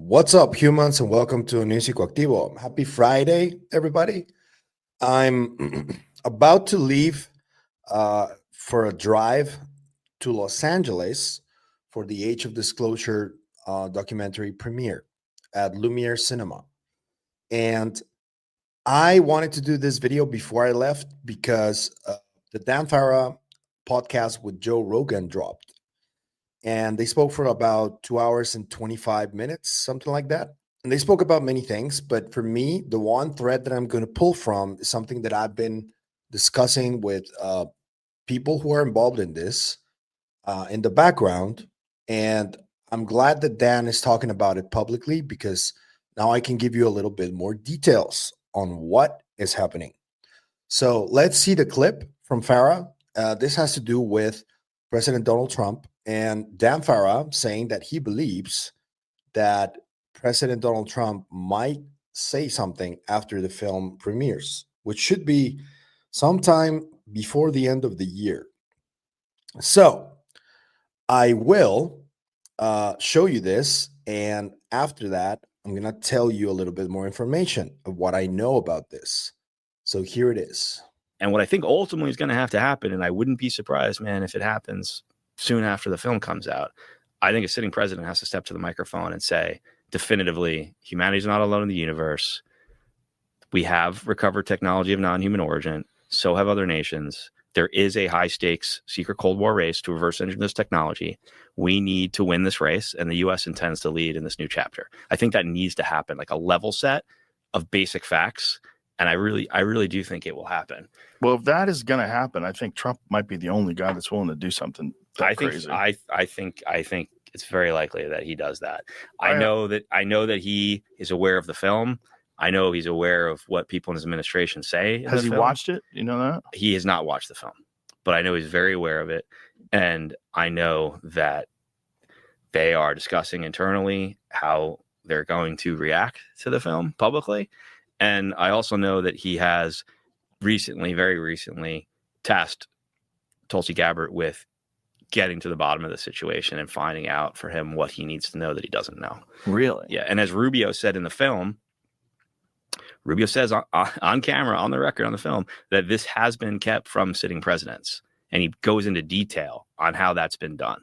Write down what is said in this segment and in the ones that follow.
What's up, humans, and welcome to a new Psicoactivo. Happy Friday, everybody. I'm about to leave for a drive to Los Angeles for the Age of Disclosure documentary premiere at Lumiere Cinema. And I wanted to do this video before I left because the Dan Farah podcast with Joe Rogna dropped. And they spoke for about 2 hours and 25 minutes, something like that. And they spoke about many things. But for me, the one thread that I'm going to pull from is something that I've been discussing with people who are involved in this in the background. And I'm glad that Dan is talking about it publicly because now I can give you a little bit more details on what is happening. So let's see the clip from Farah. This has to do with President Donald Trump and Dan Farah saying that he believes that President Donald Trump might say something after the film premieres, which should be sometime before the end of the year. So I will show you this, and after that, I'm going to tell you a little bit more information of what I know about this. So here it is. And what I think ultimately is going to have to happen, and I wouldn't be surprised, man, if it happens soon after the film comes out, I think a sitting president has to step to the microphone and say definitively, humanity's not alone in the universe. We have recovered technology of non-human origin. So have other nations. There is a high stakes secret Cold War race to reverse engineer this technology. We need to win this race, and the U.S. intends to lead in this new chapter. I think that needs to happen, like a level set of basic facts. And I really do think it will happen. Well, if that is going to happen, I think Trump might be the only guy that's willing to do something crazy. I think it's very likely that he does that. I know that he is aware of the film. I know he's aware of what people in his administration say. Has he watched it? You know that? He has not watched the film, but I know he's very aware of it. And I know that they are discussing internally how they're going to react to the film publicly. And I also know that he has very recently tasked Tulsi Gabbard with getting to the bottom of the situation and finding out for him what he needs to know that he doesn't know. Really? Yeah. And as Rubio said in the film, Rubio says on camera, on the record, on the film, that this has been kept from sitting presidents. And he goes into detail on how that's been done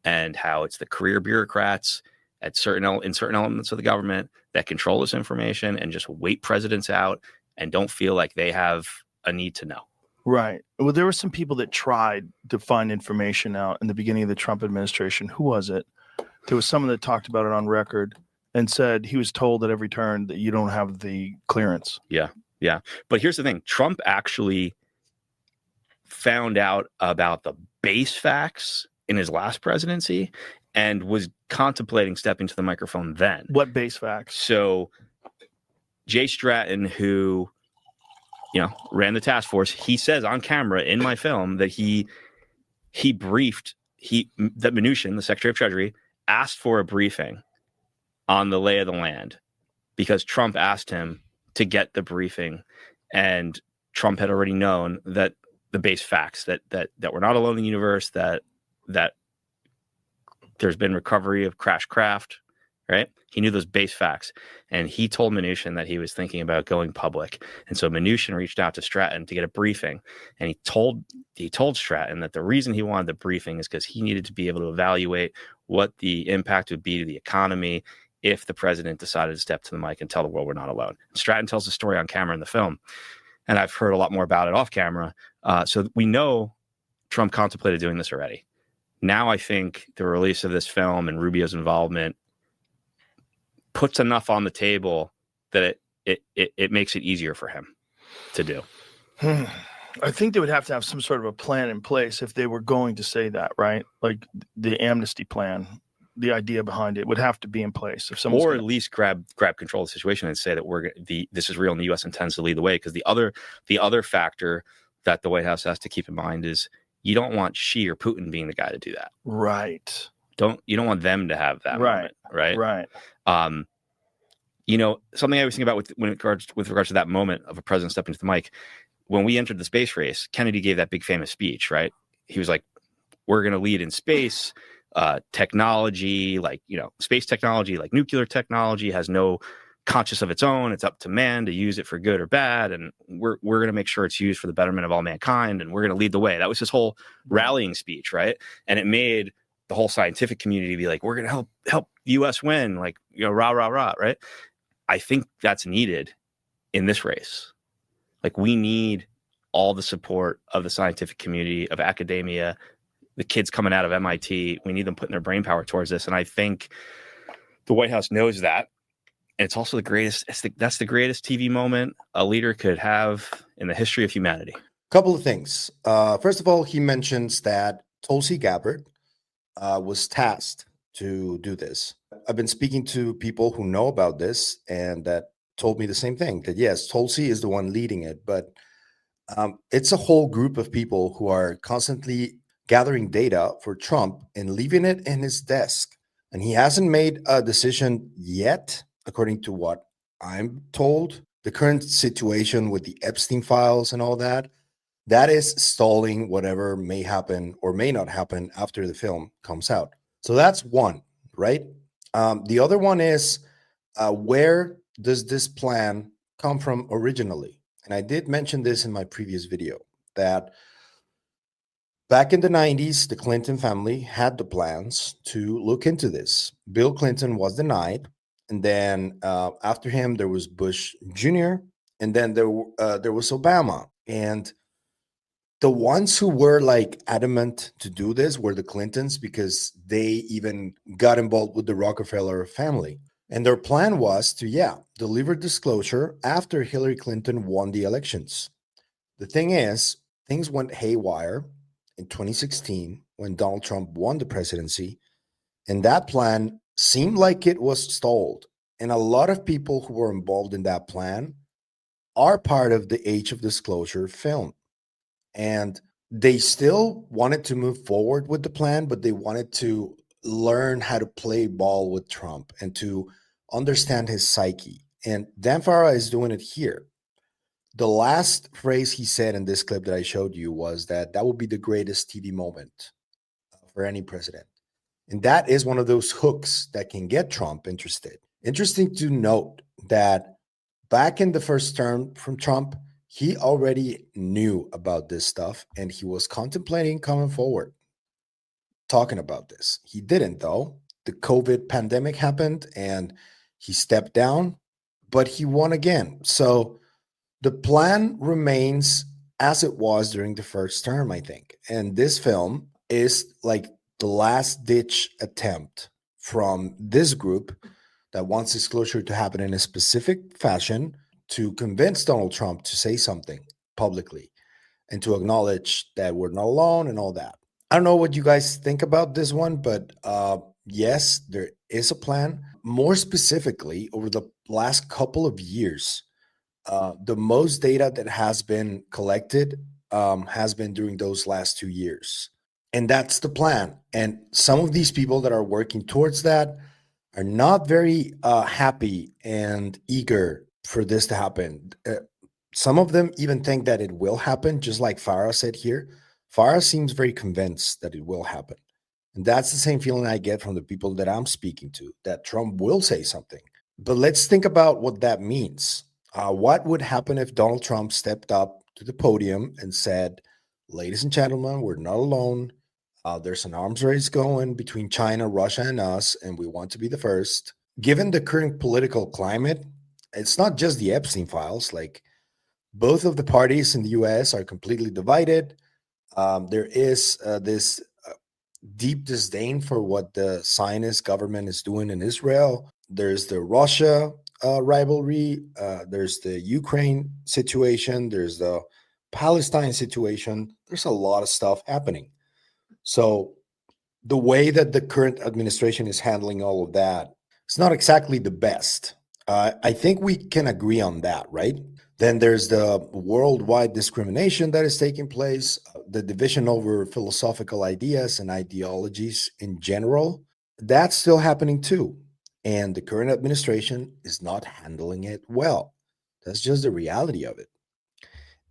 and how it's the career bureaucrats in certain elements of the government that control this information and just wait presidents out and don't feel like they have a need to know. Right. Well, there were some people that tried to find information out in the beginning of the Trump administration. Who was it? There was someone that talked about it on record and said he was told at every turn that you don't have the clearance. Yeah. Yeah. But here's the thing. Trump actually found out about the base facts in his last presidency and was contemplating stepping to the microphone then. What base facts? So Jay Stratton, who, ran the task force, he says on camera in my film that that Mnuchin, the Secretary of Treasury, asked for a briefing on the lay of the land because Trump asked him to get the briefing, and Trump had already known that the base facts that we're not alone in the universe, that there's been recovery of crashed craft, right? He knew those base facts, and he told Mnuchin that he was thinking about going public. And so Mnuchin reached out to Stratton to get a briefing, and he told Stratton that the reason he wanted the briefing is because he needed to be able to evaluate what the impact would be to the economy if the president decided to step to the mic and tell the world we're not alone. Stratton tells the story on camera in the film, and I've heard a lot more about it off camera. So we know Trump contemplated doing this already. Now I think the release of this film and Rubio's involvement puts enough on the table that it makes it easier for him to do. I think they would have to have some sort of a plan in place if they were going to say that, right? Like the amnesty plan, the idea behind it would have to be in place. If someone, or at least grab control of the situation and say that this is real and the U.S. intends to lead the way. Because the other factor that the White House has to keep in mind is you don't want Xi or Putin being the guy to do that. Right. You don't want them to have that moment, right? Right. Something I was thinking about with regards to that moment of a president stepping to the mic, when we entered the space race, Kennedy gave that big famous speech, right? He was like, we're going to lead in space. technology, like, space technology, like nuclear technology, has no conscious of its own. It's up to man to use it for good or bad, and we're going to make sure it's used for the betterment of all mankind, and we're going to lead the way. That was his whole rallying speech, right? And it made the whole scientific community be like, we're going to help the U.S. win, like, rah rah rah, right? I think that's needed in this race. Like, we need all the support of the scientific community, of academia, the kids coming out of MIT. We need them putting their brain power towards this, and I think the White House knows that. And it's also the greatest. That's the greatest TV moment a leader could have in the history of humanity. Couple of things. First of all, he mentions that Tulsi Gabbard was tasked to do this. I've been speaking to people who know about this, and that told me the same thing, that yes, Tulsi is the one leading it, but it's a whole group of people who are constantly gathering data for Trump and leaving it in his desk. And he hasn't made a decision yet, according to what I'm told. The current situation with the Epstein files and all that, that is stalling whatever may happen or may not happen after the film comes out. So that's one, right? The other one is, where does this plan come from originally? And I did mention this in my previous video, that back in the 90s, the Clinton family had the plans to look into this. Bill Clinton was denied. And then after him, there was Bush Jr. And then there was Obama. And the ones who were like adamant to do this were the Clintons, because they even got involved with the Rockefeller family. And their plan was to, deliver disclosure after Hillary Clinton won the elections. The thing is, things went haywire in 2016 when Donald Trump won the presidency, and that plan seemed like it was stalled. And a lot of people who were involved in that plan are part of the Age of Disclosure film. And they still wanted to move forward with the plan, but they wanted to learn how to play ball with Trump and to understand his psyche. And Dan Farah is doing it here. The last phrase he said in this clip that I showed you was that would be the greatest TV moment for any president. And that is one of those hooks that can get Trump interested. Interesting to note that back in the first term from Trump, he already knew about this stuff and he was contemplating coming forward, talking about this. He didn't, though. The COVID pandemic happened and he stepped down, but he won again. So the plan remains as it was during the first term, I think. And this film is like the last ditch attempt from this group that wants disclosure to happen in a specific fashion to convince Donald Trump to say something publicly and to acknowledge that we're not alone and all that. I don't know what you guys think about this one, but yes, there is a plan. More specifically, over the last couple of years, the most data that has been collected has been during those last 2 years. And that's the plan. And some of these people that are working towards that are not very happy and eager for this to happen. Some of them even think that it will happen, just like Farah said here. Farah seems very convinced that it will happen. And that's the same feeling I get from the people that I'm speaking to, that Trump will say something. But let's think about what that means. What would happen if Donald Trump stepped up to the podium and said, ladies and gentlemen, we're not alone. There's an arms race going between China, Russia, and us, and we want to be the first. Given the current political climate, it's not just the Epstein files. Like, both of the parties in the US are completely divided. There is this deep disdain for what the Zionist government is doing in Israel. There's the Russia rivalry. There's the Ukraine situation. There's the Palestine situation. There's a lot of stuff happening. So the way that the current administration is handling all of that, it's not exactly the best. I think we can agree on that, right? Then there's the worldwide discrimination that is taking place, the division over philosophical ideas and ideologies in general. That's still happening too. And the current administration is not handling it well. That's just the reality of it.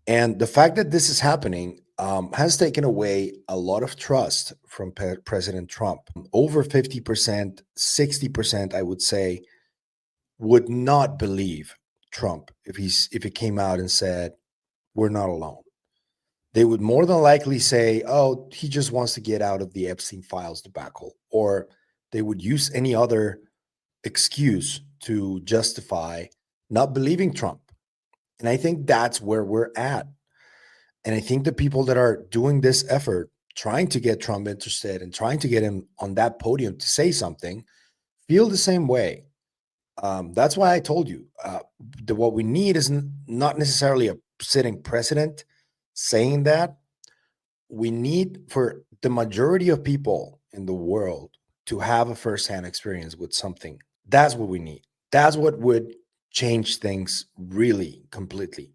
And the fact that this is happening, has taken away a lot of trust from President Trump. Over 50%, 60%, I would say, would not believe Trump if he came out and said, we're not alone. They would more than likely say, oh, he just wants to get out of the Epstein files debacle, or they would use any other excuse to justify not believing Trump. And I think that's where we're at. And I think the people that are doing this effort, trying to get Trump interested and trying to get him on that podium to say something, feel the same way. That's why I told you that what we need is not necessarily a sitting president saying that. We need for the majority of people in the world to have a firsthand experience with something. That's what we need. That's what would change things really completely.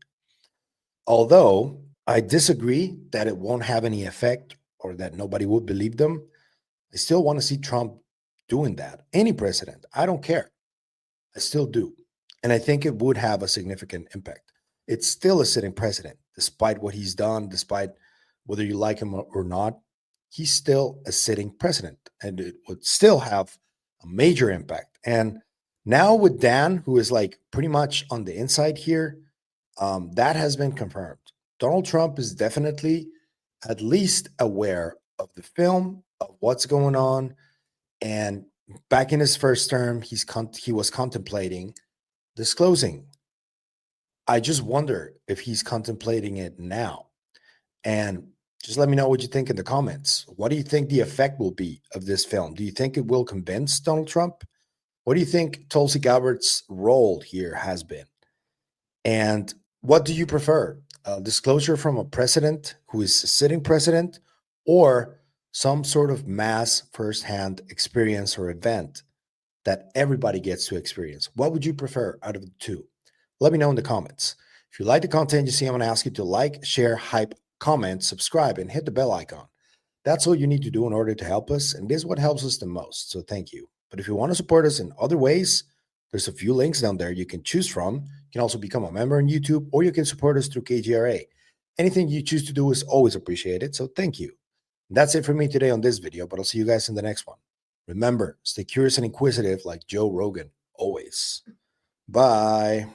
Although I disagree that it won't have any effect or that nobody would believe them, I still want to see Trump doing that. Any president, I don't care. I still do. And I think it would have a significant impact. It's still a sitting president, despite what he's done, despite whether you like him or not. He's still a sitting president, and it would still have a major impact. And now with Dan, who is like pretty much on the inside here, that has been confirmed. Donald Trump is definitely at least aware of the film, of what's going on. And back in his first term, he was contemplating disclosing. I just wonder if he's contemplating it now. And just let me know what you think in the comments. What do you think the effect will be of this film? Do you think it will convince Donald Trump? What do you think Tulsi Gabbard's role here has been? And what do you prefer? Disclosure from a president who is a sitting president, or some sort of mass firsthand experience or event that everybody gets to experience? What would you prefer out of the two? Let me know in the comments. If you like the content you see, I'm going to ask you to like, share, hype, comment, subscribe, and hit the bell icon. That's all you need to do in order to help us, and this is what helps us the most, so thank you. But if you want to support us in other ways, there's a few links down there you can choose from. You can also become a member on YouTube, or you can support us through KGRA. Anything you choose to do is always appreciated, so thank you. And that's it for me today on this video, but I'll see you guys in the next one. Remember, stay curious and inquisitive like Joe Rogan, always. Bye.